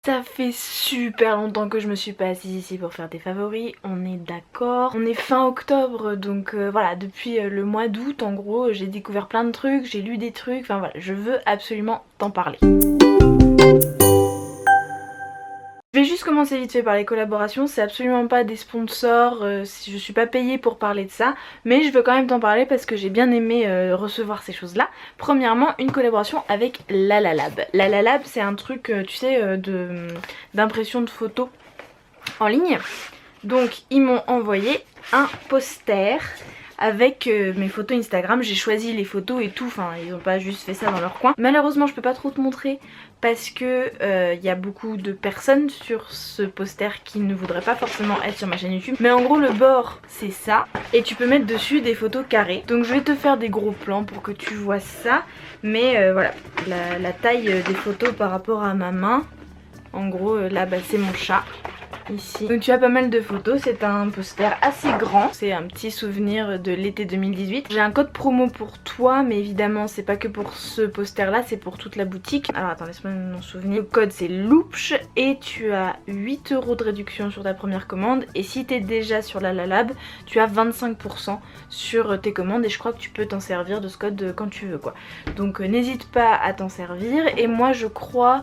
Ça fait super longtemps que je me suis pas assise ici pour faire des favoris, on est d'accord. On est fin octobre donc voilà, depuis le mois d'août en gros j'ai découvert plein de trucs, j'ai lu des trucs, enfin voilà, je veux absolument t'en parler. Je vais juste commencer vite fait par les collaborations, c'est absolument pas des sponsors, je suis pas payée pour parler de ça, mais je veux quand même t'en parler parce que j'ai bien aimé recevoir ces choses là. Premièrement, une collaboration avec Lalalab. Lalalab c'est un truc, tu sais, d'impression de photos en ligne. Donc ils m'ont envoyé un poster avec mes photos Instagram. J'ai choisi les photos et tout, enfin ils ont pas juste fait ça dans leur coin. Malheureusement je peux pas trop te montrer parce que y a beaucoup de personnes sur ce poster qui ne voudraient pas forcément être sur ma chaîne YouTube. Mais en gros le bord c'est ça et tu peux mettre dessus des photos carrées. Donc je vais te faire des gros plans pour que tu vois ça. Mais voilà, la taille des photos par rapport à ma main. En gros là bah, c'est mon chat. Ici. Donc tu as pas mal de photos, c'est un poster assez grand, c'est un petit souvenir de l'été 2018. J'ai un code promo pour toi mais évidemment c'est pas que pour ce poster là, c'est pour toute la boutique. Alors attends, laisse-moi m'en souvenir. Le code c'est LOOPCH et tu as 8 € de réduction sur ta première commande et si t'es déjà sur la Lalalab, tu as 25% sur tes commandes et je crois que tu peux t'en servir de ce code quand tu veux quoi. Donc n'hésite pas à t'en servir et moi je crois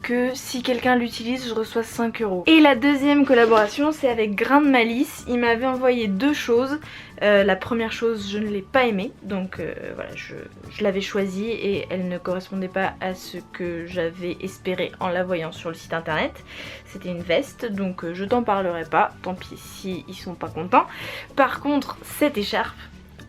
que si quelqu'un l'utilise je reçois 5 €. Et la deuxième collaboration c'est avec Grain de Malice. Il m'avait envoyé deux choses. La première chose je ne l'ai pas aimée donc voilà, je l'avais choisie et elle ne correspondait pas à ce que j'avais espéré en la voyant sur le site internet. C'était une veste donc je t'en parlerai pas, tant pis si ils sont pas contents. Par contre cette écharpe,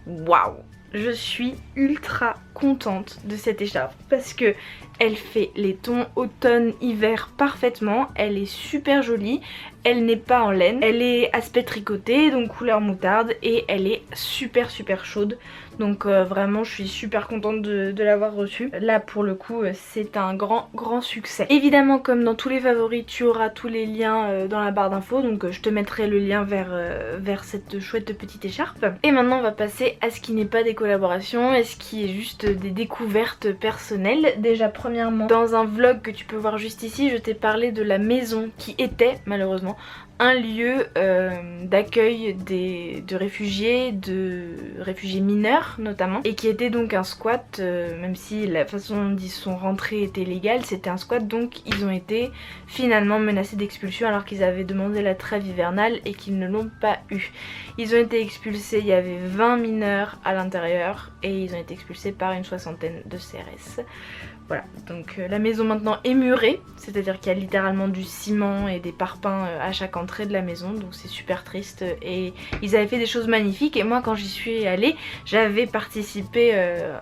waouh, je suis ultra contente de cette écharpe parce que elle fait les tons automne-hiver parfaitement, elle est super jolie, elle n'est pas en laine, elle est aspect tricoté donc couleur moutarde et elle est super chaude. Donc vraiment je suis super contente de l'avoir reçue. Là pour le coup c'est un grand succès. Évidemment comme dans tous les favoris tu auras tous les liens dans la barre d'infos, donc je te mettrai le lien vers cette chouette petite écharpe. Et maintenant on va passer à ce qui n'est pas des collaborations et ce qui est juste des découvertes personnelles. Déjà premièrement dans un vlog que tu peux voir juste ici je t'ai parlé de la maison qui était malheureusement un lieu d'accueil de réfugiés mineurs notamment, et qui était donc un squat, même si la façon dont ils sont rentrés était légale, c'était un squat, donc ils ont été finalement menacés d'expulsion alors qu'ils avaient demandé la trêve hivernale et qu'ils ne l'ont pas eu. Ils ont été expulsés, il y avait 20 mineurs à l'intérieur et ils ont été expulsés par une soixantaine de CRS. Voilà, donc la maison maintenant est murée, c'est-à-dire qu'il y a littéralement du ciment et des parpaings à chaque entrée de la maison, donc c'est super triste. Et ils avaient fait des choses magnifiques et moi quand j'y suis allée, j'avais participé,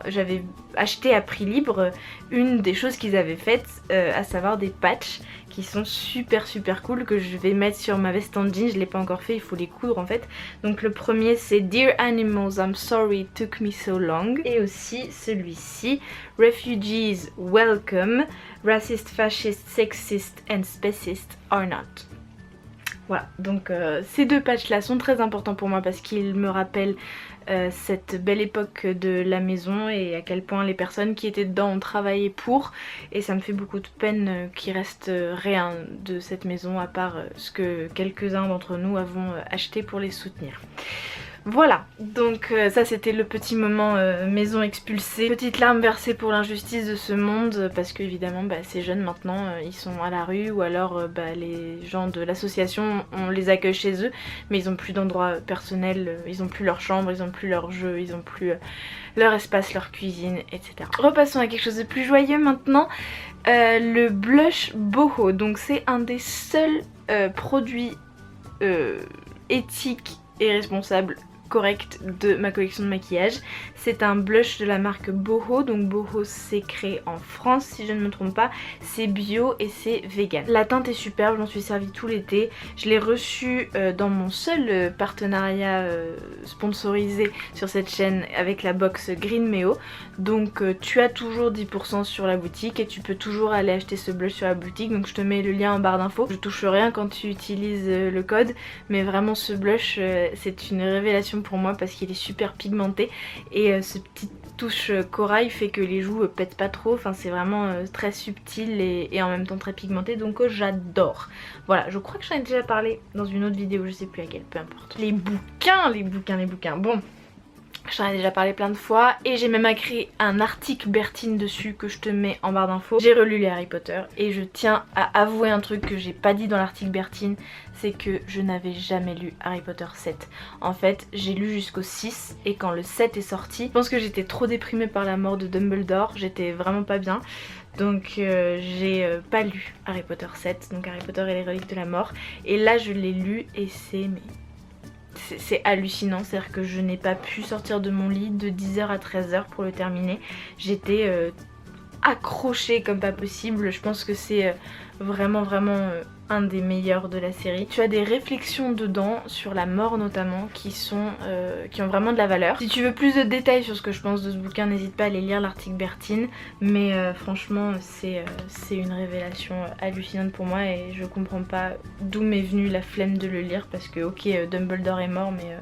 j'avais acheté à prix libre une des choses qu'ils avaient faites, à savoir des patchs qui sont super cool que je vais mettre sur ma veste en jean. Je l'ai pas encore fait, il faut les coudre en fait. Donc le premier c'est Dear Animals, I'm sorry it took me so long, et aussi celui-ci Refugees welcome, racist, fascist, sexist and spacist are not. Voilà, donc ces deux patchs là sont très importants pour moi parce qu'ils me rappellent cette belle époque de la maison et à quel point les personnes qui étaient dedans ont travaillé pour, et ça me fait beaucoup de peine qu'il reste rien de cette maison à part ce que quelques-uns d'entre nous avons acheté pour les soutenir. Voilà, donc ça c'était le petit moment maison expulsée. Petite larme versée pour l'injustice de ce monde parce que évidemment ces jeunes maintenant ils sont à la rue, ou alors les gens de l'association on les accueille chez eux mais ils ont plus d'endroit personnel, ils ont plus leur chambre, ils ont plus leur jeu, ils ont plus leur espace, leur cuisine, etc. Repassons à quelque chose de plus joyeux maintenant. Le blush boho, donc c'est un des seuls produits éthiques et responsables correct de ma collection de maquillage. C'est un blush de la marque Boho, donc Boho c'est créé en France si je ne me trompe pas, c'est bio et c'est vegan. La teinte est superbe, je m'en suis servi tout l'été, je l'ai reçu dans mon seul partenariat sponsorisé sur cette chaîne avec la box Green Meo, donc tu as toujours 10% sur la boutique et tu peux toujours aller acheter ce blush sur la boutique, donc je te mets le lien en barre d'infos. Je touche rien quand tu utilises le code, mais vraiment ce blush c'est une révélation pour moi parce qu'il est super pigmenté et ce petit touche corail fait que les joues pètent pas trop, enfin c'est vraiment très subtil et en même temps très pigmenté, donc j'adore. Voilà, je crois que j'en ai déjà parlé dans une autre vidéo, je sais plus laquelle, peu importe. Les bouquins, bon. J'en ai déjà parlé plein de fois et j'ai même écrit un article Bertine dessus que je te mets en barre d'infos. J'ai relu les Harry Potter et je tiens à avouer un truc que j'ai pas dit dans l'article Bertine, c'est que je n'avais jamais lu Harry Potter 7. En fait, j'ai lu jusqu'au 6 et quand le 7 est sorti, je pense que j'étais trop déprimée par la mort de Dumbledore, j'étais vraiment pas bien. Donc j'ai pas lu Harry Potter 7, donc Harry Potter et les reliques de la mort. Et là je l'ai lu et c'est hallucinant, c'est-à-dire que je n'ai pas pu sortir de mon lit de 10h à 13h pour le terminer. J'étais accrochée comme pas possible, je pense que c'est vraiment un des meilleurs de la série. Tu as des réflexions dedans sur la mort notamment qui ont vraiment de la valeur. Si tu veux plus de détails sur ce que je pense de ce bouquin, n'hésite pas à aller lire l'article Bertine, mais franchement c'est une révélation hallucinante pour moi et je comprends pas d'où m'est venue la flemme de le lire parce que ok Dumbledore est mort mais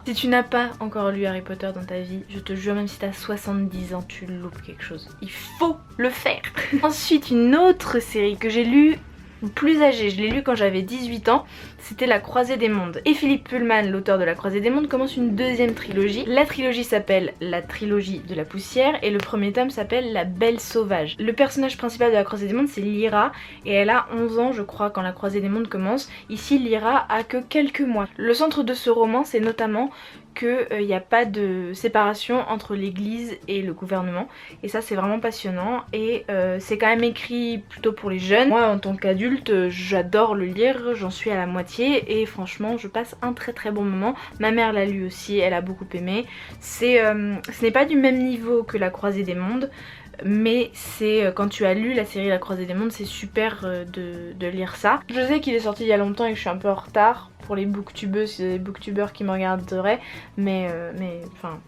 si tu n'as pas encore lu Harry Potter dans ta vie, je te jure, même si t'as 70 ans, tu loupes quelque chose. Il faut le faire. Ensuite, une autre série que j'ai lue plus âgée, je l'ai lue quand j'avais 18 ans, c'était La Croisée des Mondes. Et Philippe Pullman, l'auteur de La Croisée des Mondes, commence une deuxième trilogie. La trilogie s'appelle La Trilogie de la Poussière et le premier tome s'appelle La Belle Sauvage. Le personnage principal de La Croisée des Mondes c'est Lyra et elle a 11 ans je crois quand La Croisée des Mondes commence. Ici Lyra a que quelques mois. Le centre de ce roman c'est notamment qu'il n'y a pas de séparation entre l'église et le gouvernement et ça c'est vraiment passionnant et c'est quand même écrit plutôt pour les jeunes. Moi en tant qu'adulte j'adore le lire, j'en suis à la moitié et franchement je passe un très bon moment. Ma mère l'a lu aussi, elle a beaucoup aimé. Ce n'est pas du même niveau que La Croisée des Mondes, mais c'est quand tu as lu la série La Croisée des Mondes c'est super de lire ça. Je sais qu'il est sorti il y a longtemps et que je suis un peu en retard pour les booktubeuses, c'est des booktubeurs qui me regarderaient, mais enfin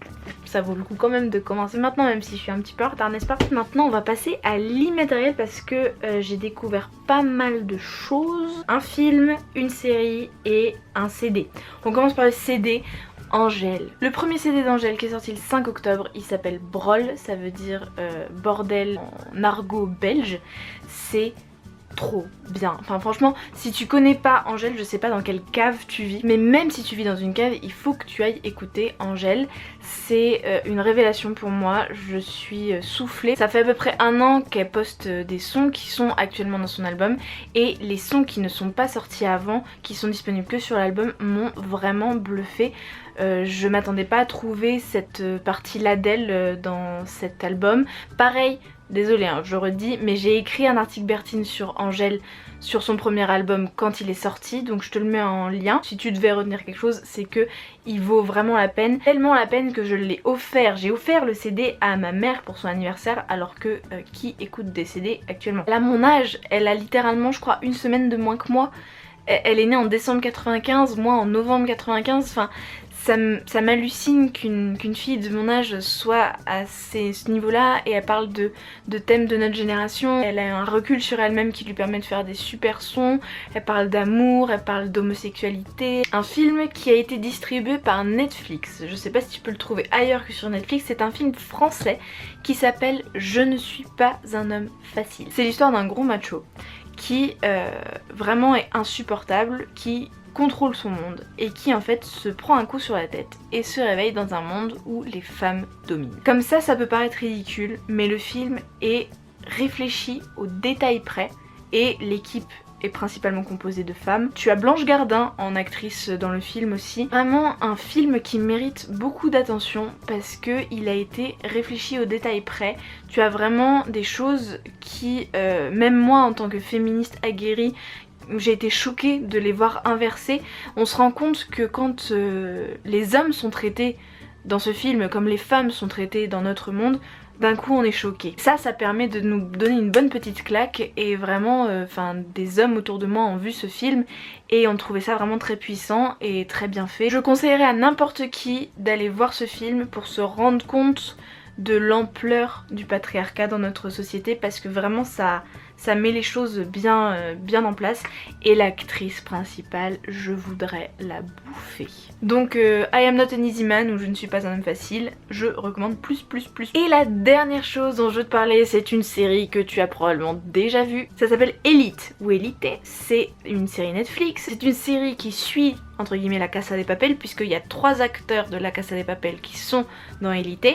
ça vaut le coup quand même de commencer maintenant même si je suis un petit peu en retard, n'est-ce pas? Maintenant on va passer à l'immatériel parce que j'ai découvert pas mal de choses, un film, une série et un CD. On commence par le CD. Angèle. Le premier CD d'Angèle qui est sorti le 5 octobre, il s'appelle Brol, ça veut dire bordel en argot belge. C'est trop bien. Enfin franchement, si tu connais pas Angèle, je sais pas dans quelle cave tu vis, mais même si tu vis dans une cave, il faut que tu ailles écouter Angèle. C'est une révélation pour moi, je suis soufflée. Ça fait à peu près un an qu'elle poste des sons qui sont actuellement dans son album et les sons qui ne sont pas sortis avant, qui sont disponibles que sur l'album, m'ont vraiment bluffé. Je m'attendais pas à trouver cette partie-là d'elle dans cet album. Pareil, désolée hein, je redis, mais j'ai écrit un article Bertine sur Angèle sur son premier album quand il est sorti, donc je te le mets en lien. Si tu devais retenir quelque chose, c'est que il vaut vraiment la peine, tellement la peine que je l'ai offert. J'ai offert le CD à ma mère pour son anniversaire, alors que qui écoute des CD actuellement? Elle a mon âge, elle a littéralement je crois une semaine de moins que moi. Elle est née en décembre 95, moi en novembre 95, enfin ça m'hallucine qu'une fille de mon âge soit à ce niveau-là et elle parle de thèmes de notre génération. Elle a un recul sur elle-même qui lui permet de faire des super sons, elle parle d'amour, elle parle d'homosexualité. Un film qui a été distribué par Netflix, je sais pas si tu peux le trouver ailleurs que sur Netflix, c'est un film français qui s'appelle Je ne suis pas un homme facile. C'est l'histoire d'un gros macho qui vraiment est insupportable, qui contrôle son monde et qui en fait se prend un coup sur la tête et se réveille dans un monde où les femmes dominent. Comme ça peut paraître ridicule, mais le film est réfléchi au détail près et l'équipe est principalement composée de femmes. Tu as Blanche Gardin en actrice dans le film aussi. Vraiment un film qui mérite beaucoup d'attention parce que il a été réfléchi au détail près. Tu as vraiment des choses qui, même moi en tant que féministe aguerrie, j'ai été choquée de les voir inversées. On se rend compte que quand les hommes sont traités dans ce film comme les femmes sont traitées dans notre monde, d'un coup on est choqué. Ça permet de nous donner une bonne petite claque et vraiment, des hommes autour de moi ont vu ce film et ont trouvé ça vraiment très puissant et très bien fait. Je conseillerais à n'importe qui d'aller voir ce film pour se rendre compte de l'ampleur du patriarcat dans notre société parce que vraiment ça met les choses bien en place et l'actrice principale, je voudrais la bouffer. Donc I am not an easy man, ou je ne suis pas un homme facile, je recommande plus. Et la dernière chose dont je veux te parler, c'est une série que tu as probablement déjà vue. Ça s'appelle Elite ou Elite, c'est une série Netflix. C'est une série qui suit entre guillemets la Casa de Papel, puisqu'il y a 3 acteurs de la Casa de Papel qui sont dans Elite,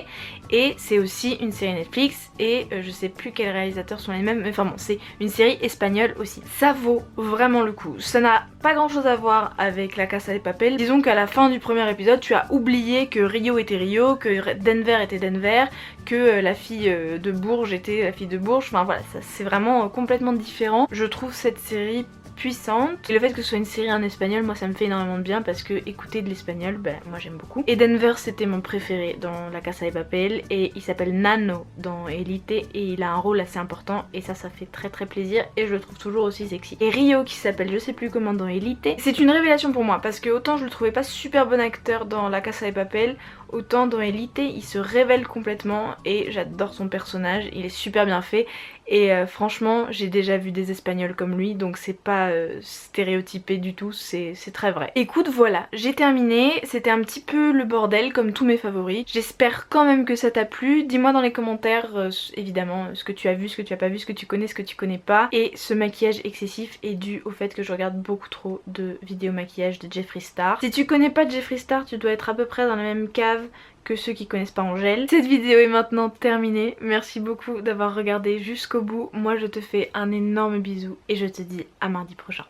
et c'est aussi une série Netflix, et je sais plus quels réalisateurs sont les mêmes, mais enfin bon, c'est une série espagnole aussi. Ça vaut vraiment le coup. Ça n'a pas grand chose à voir avec la Casa de Papel. Disons qu'à la fin du premier épisode, tu as oublié que Rio était Rio, que Denver était Denver, que la fille de Bourges était la fille de Bourges. Enfin voilà, c'est vraiment complètement différent. Je trouve cette série puissante. Et le fait que ce soit une série en espagnol, moi ça me fait énormément de bien parce que écouter de l'espagnol, ben moi j'aime beaucoup. Et Denver c'était mon préféré dans la Casa de Papel, et il s'appelle Nano dans Elite et il a un rôle assez important, et ça fait très plaisir, et je le trouve toujours aussi sexy. Et Rio qui s'appelle je sais plus comment dans Elite, c'est une révélation pour moi parce que autant je le trouvais pas super bon acteur dans la Casa de Papel, autant dans Elite il se révèle complètement et j'adore son personnage, il est super bien fait. Et franchement j'ai déjà vu des espagnols comme lui, donc c'est pas stéréotypé du tout, c'est très vrai. Écoute, voilà, j'ai terminé, c'était un petit peu le bordel comme tous mes favoris. J'espère quand même que ça t'a plu. Dis-moi dans les commentaires évidemment ce que tu as vu, ce que tu as pas vu, ce que tu connais pas. Et ce maquillage excessif est dû au fait que je regarde beaucoup trop de vidéos maquillage de Jeffree Star. Si tu connais pas Jeffree Star, tu dois être à peu près dans la même cave que ceux qui connaissent pas Angèle. Cette vidéo est maintenant terminée. Merci beaucoup d'avoir regardé jusqu'au bout. Moi je te fais un énorme bisou et je te dis à mardi prochain.